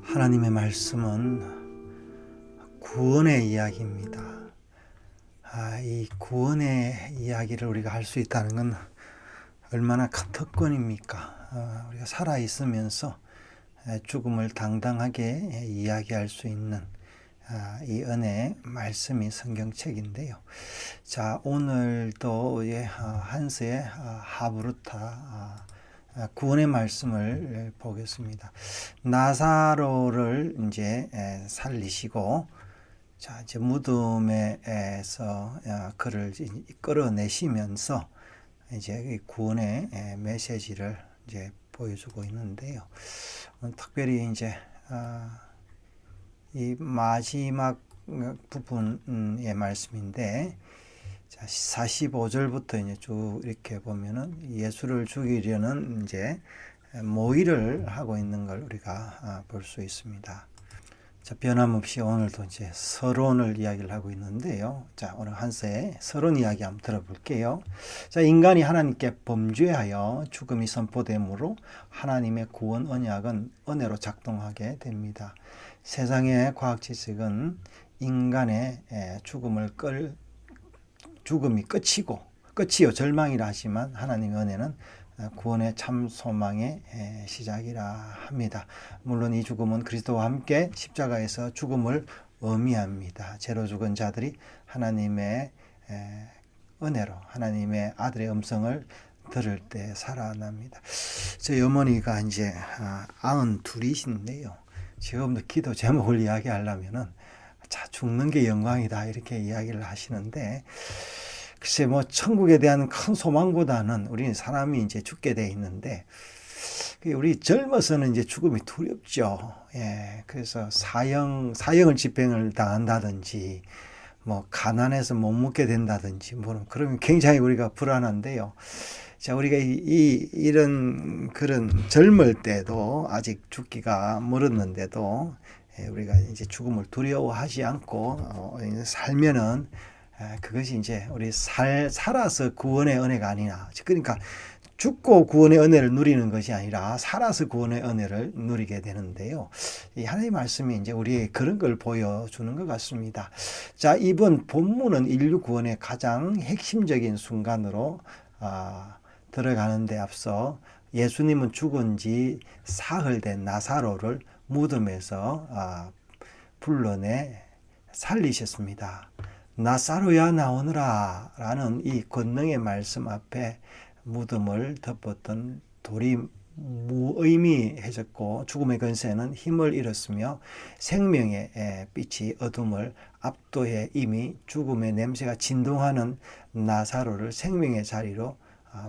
하나님의 말씀은 구원의 이야기입니다. 이 구원의 이야기를 우리가 할 수 있다는 건 얼마나 큰 특권입니까? 우리가 살아있으면서 죽음을 당당하게 이야기할 수 있는 이 은혜의 말씀이 성경책인데요. 자, 오늘도 한스의 하브루타 구원의 말씀을 보겠습니다. 나사로를 이제 살리시고, 자, 이제 무덤에서 그를 끌어내시면서 이제 구원의 메시지를 이제 보여주고 있는데요. 특별히 이제 이 마지막 부분의 말씀인데, 자, 45절부터 이제 쭉 이렇게 보면은 예수를 죽이려는 이제 모의를 하고 있는 걸 우리가 볼 수 있습니다. 자, 변함없이 오늘도 이제 서론을 이야기를 하고 있는데요. 자, 오늘 한서의 서론 이야기 한번 들어볼게요. 자, 인간이 하나님께 범죄하여 죽음이 선포되므로 하나님의 구원 언약은 은혜로 작동하게 됩니다. 세상의 과학 지식은 인간의 죽음이 끝이요 절망이라 하지만 하나님의 은혜는 구원의 참 소망의 시작이라 합니다. 물론 이 죽음은 그리스도와 함께 십자가에서 죽음을 의미합니다. 죄로 죽은 자들이 하나님의 은혜로 하나님의 아들의 음성을 들을 때 살아납니다. 저희 어머니가 이제 92이신데요. 지금도 기도 제목을 이야기하려면은 자, 죽는 게 영광이다 이렇게 이야기를 하시는데, 글쎄 뭐 천국에 대한 큰 소망보다는 우리는 사람이 이제 죽게 돼 있는데, 우리 젊어서는 이제 죽음이 두렵죠. 그래서 사형을 집행을 당한다든지, 뭐 가난해서 못 먹게 된다든지, 뭐 그러면 굉장히 우리가 불안한데요. 자, 우리가 이런 그런 젊을 때도 아직 죽기가 멀었는데도 우리가 이제 죽음을 두려워하지 않고 살면은 그것이 이제 우리 살아서 구원의 은혜가 아니라, 그러니까 죽고 구원의 은혜를 누리는 것이 아니라 살아서 구원의 은혜를 누리게 되는데요. 이 하나님의 말씀이 이제 우리의 그런 걸 보여주는 것 같습니다. 자, 이번 본문은 인류 구원의 가장 핵심적인 순간으로 들어가는 데 앞서 예수님은 죽은 지 사흘 된 나사로를 무덤에서 불러내 살리셨습니다. 나사로야 나오너라 라는 이 권능의 말씀 앞에 무덤을 덮었던 돌이 무의미해졌고, 죽음의 권세는 힘을 잃었으며 생명의 빛이 어둠을 압도해 이미 죽음의 냄새가 진동하는 나사로를 생명의 자리로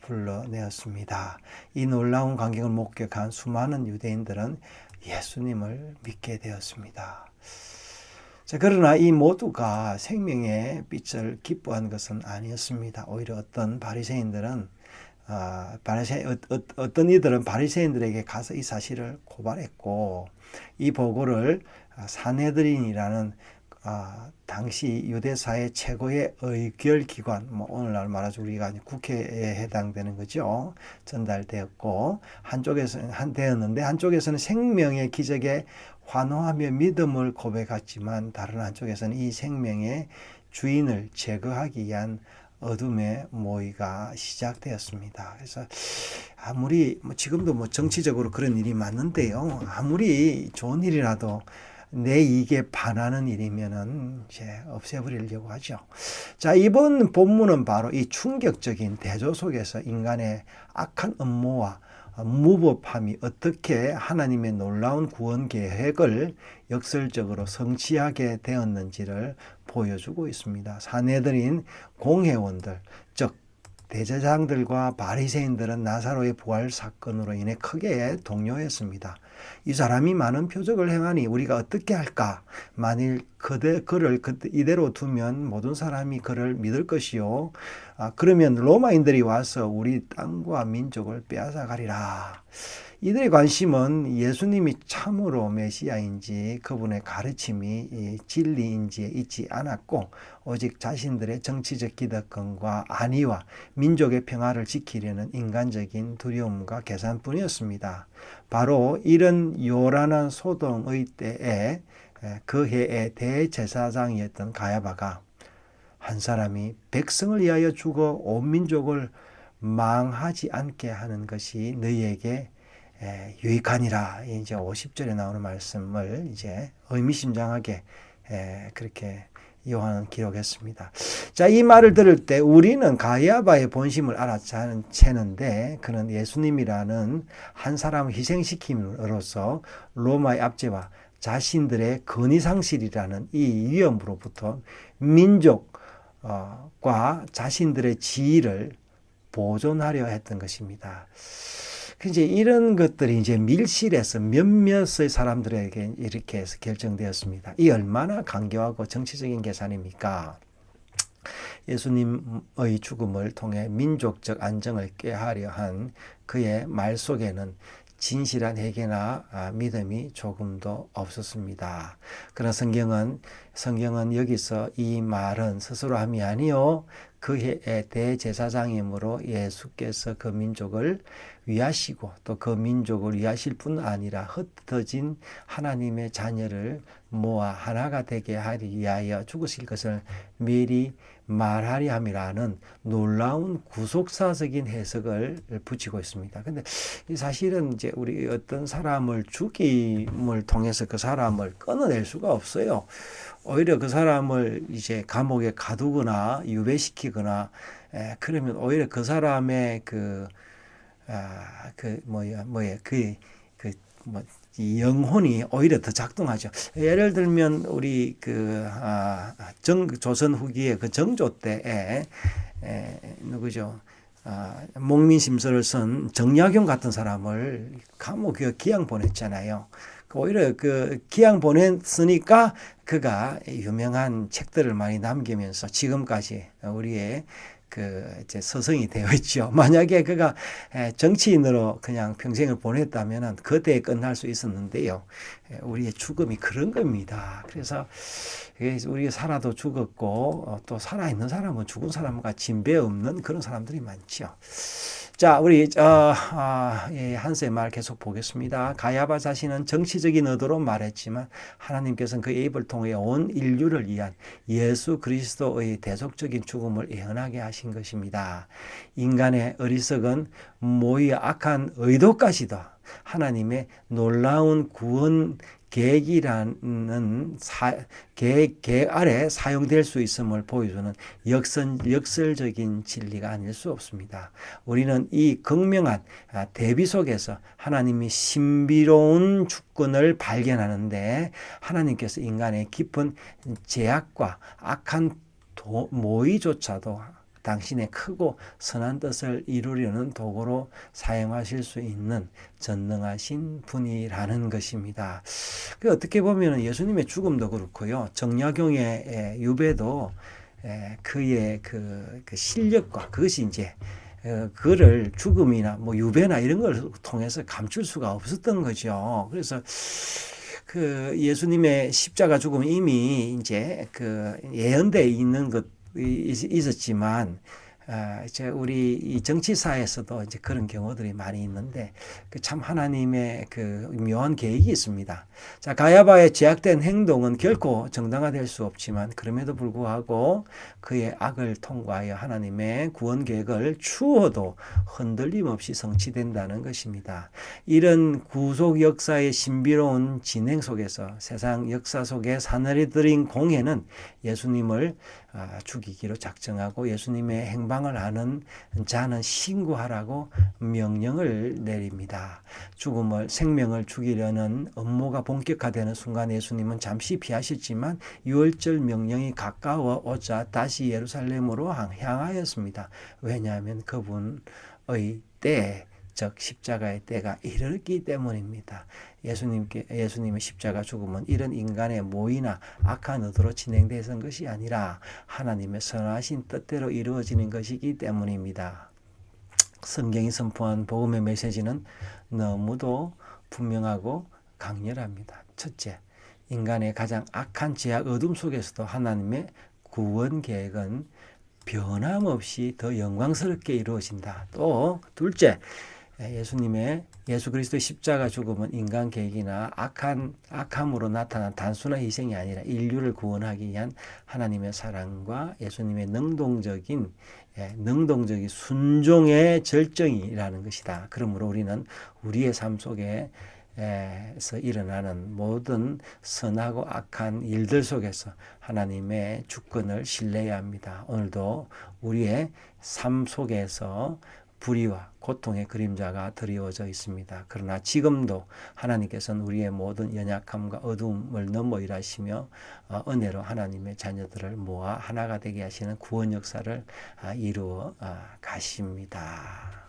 불러내었습니다. 이 놀라운 광경을 목격한 수많은 유대인들은 예수님을 믿게 되었습니다. 자, 그러나 이 모두가 생명의 빛을 기뻐한 것은 아니었습니다. 오히려 어떤 바리새인들은 어떤 이들은 바리새인들에게 가서 이 사실을 고발했고, 이 보고를 산헤드린이라는 당시 유대사의 최고의 의결기관, 뭐 오늘날 말하자면 우리가 국회에 해당되는 거죠, 전달되었고, 한쪽에서는 생명의 기적에 환호하며 믿음을 고백했지만 다른 한쪽에서는 이 생명의 주인을 제거하기 위한 어둠의 모의가 시작되었습니다. 그래서 아무리 지금도 정치적으로 그런 일이 많은데요, 아무리 좋은 일이라도 내 이익에 반하는 일이면은 이제 없애버리려고 하죠. 자, 이번 본문은 바로 이 충격적인 대조 속에서 인간의 악한 음모와 무법함이 어떻게 하나님의 놀라운 구원 계획을 역설적으로 성취하게 되었는지를 보여주고 있습니다. 산헤드린 공회원들, 즉 대제사장들과 바리새인들은 나사로의 부활 사건으로 인해 크게 동요했습니다. 이 사람이 많은 표적을 행하니 우리가 어떻게 할까? 만일 그를 이대로 두면 모든 사람이 그를 믿을 것이요, 그러면 로마인들이 와서 우리 땅과 민족을 빼앗아가리라. 이들의 관심은 예수님이 참으로 메시아인지 그분의 가르침이 진리인지에 있지 않았고, 오직 자신들의 정치적 기득권과 안위와 민족의 평화를 지키려는 인간적인 두려움과 계산뿐이었습니다. 바로 이런 요란한 소동의 때에 그 해의 대제사장이었던 가야바가 한 사람이 백성을 위하여 죽어 온 민족을 망하지 않게 하는 것이 너희에게 유익하니라. 이제 50절에 나오는 말씀을 이제 의미심장하게 그렇게 요한은 기록했습니다. 자, 이 말을 들을 때 우리는 가야바의 본심을 알아채는데 그는 예수님이라는 한 사람을 희생시킴으로써 로마의 압제와 자신들의 권위상실이라는 이 위험으로부터 민족과 자신들의 지위를 보존하려 했던 것입니다. 이제 이런 것들이 이제 밀실에서 몇몇의 사람들에게 이렇게 해서 결정되었습니다. 이 얼마나 간교하고 정치적인 계산입니까? 예수님의 죽음을 통해 민족적 안정을 꾀하려 한 그의 말 속에는 진실한 회개나 믿음이 조금도 없었습니다. 그러나 성경은 여기서 이 말은 스스로 함이 아니요 그 해의 대제사장이므로 예수께서 그 민족을 위하시고 또 그 민족을 위하실 뿐 아니라 흩어진 하나님의 자녀를 모아 하나가 되게 하리 위하여 죽으실 것을 미리 말하리 함이라는 놀라운 구속사적인 해석을 붙이고 있습니다. 근데 사실은 이제 우리 어떤 사람을 죽임을 통해서 그 사람을 끊어낼 수가 없어요. 오히려 그 사람을 이제 감옥에 가두거나 유배시키거나 그러면 오히려 그 사람의 이 영혼이 오히려 더 작동하죠. 예를 들면 우리 조선 후기에 그 정조 때에 누구죠? 목민심서를 쓴 정약용 같은 사람을 감옥에 기양 보냈잖아요. 오히려 그 기양 보냈으니까 그가 유명한 책들을 많이 남기면서 지금까지 우리의 이제 서성이 되어 있죠. 만약에 그가 정치인으로 그냥 평생을 보냈다면 그때에 끝날 수 있었는데요. 우리의 죽음이 그런 겁니다. 그래서 우리가 살아도 죽었고 또 살아있는 사람은 죽은 사람과 진배 없는 그런 사람들이 많죠. 자, 우리 한세의 말 계속 보겠습니다. 가야바 자신은 정치적인 의도로 말했지만 하나님께서는 그의 입을 통해 온 인류를 위한 예수 그리스도의 대속적인 죽음을 예언하게 하신 것입니다. 인간의 어리석은 모의 악한 의도까지도 하나님의 놀라운 구원 계획이라는 계획 아래 사용될 수 있음을 보여주는 역설적인 진리가 아닐 수 없습니다. 우리는 이 극명한 대비 속에서 하나님이 신비로운 주권을 발견하는데 하나님께서 인간의 깊은 제약과 악한 모의조차도 당신의 크고 선한 뜻을 이루려는 도구로 사용하실 수 있는 전능하신 분이라는 것입니다. 어떻게 보면 예수님의 죽음도 그렇고요. 정약용의 유배도 그의 그 실력과 그것이 이제 그를 죽음이나 뭐 유배나 이런 걸 통해서 감출 수가 없었던 거죠. 그래서 예수님의 십자가 죽음은 이미 이제 예언되어 있는 것 있었지만 이제 우리 이 정치사에서도 이제 그런 경우들이 많이 있는데 참 하나님의 묘한 계획이 있습니다. 자, 가야바의 제약된 행동은 결코 정당화될 수 없지만 그럼에도 불구하고 그의 악을 통과하여 하나님의 구원 계획을 추워도 흔들림 없이 성취된다는 것입니다. 이런 구속 역사의 신비로운 진행 속에서 세상 역사 속에 사늘이들인 공회는 예수님을 죽이기로 작정하고 예수님의 행방을 아는 자는 신고하라고 명령을 내립니다. 생명을 죽이려는 음모가 본격화되는 순간 예수님은 잠시 피하셨지만 유월절 명령이 가까워 오자 다시 예루살렘으로 향하였습니다. 왜냐하면 그분의 때, 즉 십자가의 때가 이르렀기 때문입니다. 예수님의 십자가 죽음은 이런 인간의 모의나 악한 의도로 진행되는 것이 아니라 하나님의 선하신 뜻대로 이루어지는 것이기 때문입니다. 성경이 선포한 복음의 메시지는 너무도 분명하고 강렬합니다. 첫째, 인간의 가장 악한 죄악 어둠 속에서도 하나님의 구원 계획은 변함없이 더 영광스럽게 이루어진다. 또 둘째, 예수 그리스도의 십자가 죽음은 인간 계획이나 악함으로 나타난 단순한 희생이 아니라 인류를 구원하기 위한 하나님의 사랑과 예수님의 능동적인 순종의 절정이라는 것이다. 그러므로 우리는 우리의 삶 속에 에서 일어나는 모든 선하고 악한 일들 속에서 하나님의 주권을 신뢰해야 합니다. 오늘도 우리의 삶 속에서 불의와 고통의 그림자가 드리워져 있습니다. 그러나 지금도 하나님께서는 우리의 모든 연약함과 어두움을 넘어 일하시며 은혜로 하나님의 자녀들을 모아 하나가 되게 하시는 구원 역사를 이루어 가십니다.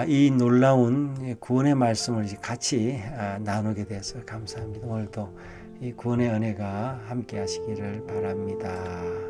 이 놀라운 구원의 말씀을 같이 나누게 돼서 감사합니다. 오늘도 이 구원의 은혜가 함께 하시기를 바랍니다.